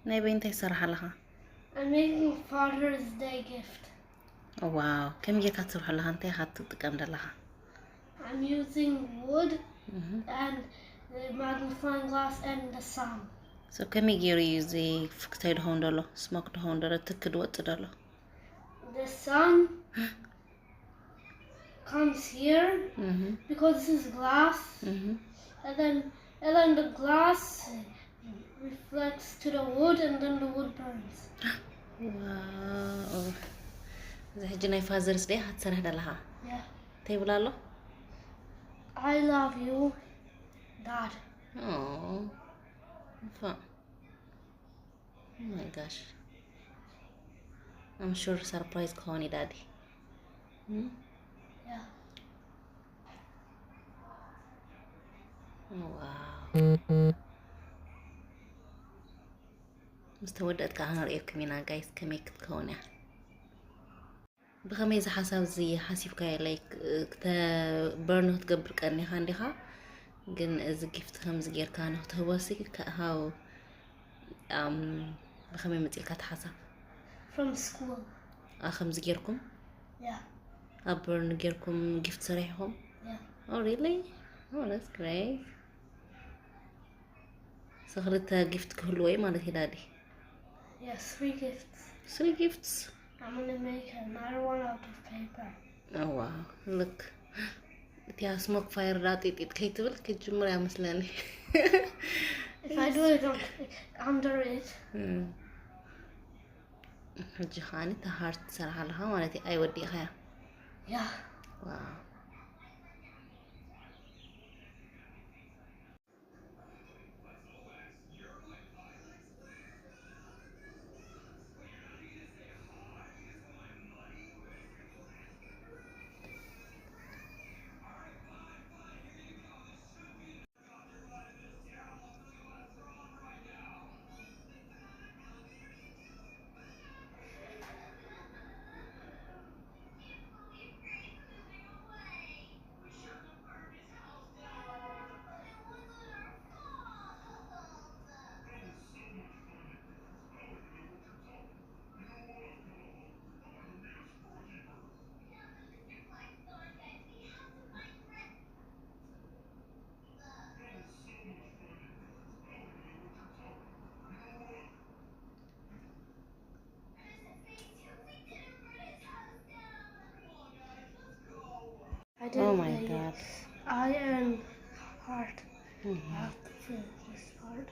ናይ በይንተ ይሰርሕ ኣለኻ? I'm making Father's Day gift. ዋው ከም ጌርካ ትሰርሕ ኣለኻ? እንታይ ኢኻ ትጥቀም ዘለኻ? I'm using wood and the magnifying glass and the sun. So ከመይ ገይሩ እዩ እዚ ፍክታይ ድኾን ደሎ ስሞክ ድኾን ደሎ ትክድ ወጥ ደሎ? The sun comes here because this is glass, and then the glass reflects to the wood, and then the wood burns. Wow. እዚ ሕጂ ናይ ፋዘርስ ዴይ ክትሰርሕ ደለኻ? Yeah. እንታይ ይብላ ኣሎ? I love you, Dad. Oh. Fun. Oh my gosh. I'm sure surprise ከሆነ daddy. Yeah. Oh wow. مستودعتك أنا رأيكم هنا guys كمية كتكون يعني بخميز حسب زي حسيب كاي لايك برنو تقبل كأني خانديها جن إذا جفت خمس غير كانوا تهوسي كهاو بخمي مثل كتحسب From school. خمس غيركم Yeah. برن غيركم جفت صريحهم. Yeah. Oh really? Oh that's great. سخرتها جفت كل وين مالتي دادي. Yeah, 3 gifts. 3 gifts. I'm gonna make another one out of paper. Oh wow, look. تيا smoke fire راتي تتكيتبل كجمر يا مسلاني. If I do it under it. الجخاني تهارت صراحة لها مالتي أي ودي خيا. Yeah. Wow. I did Oh my God. Iron heart. I have to finish this part.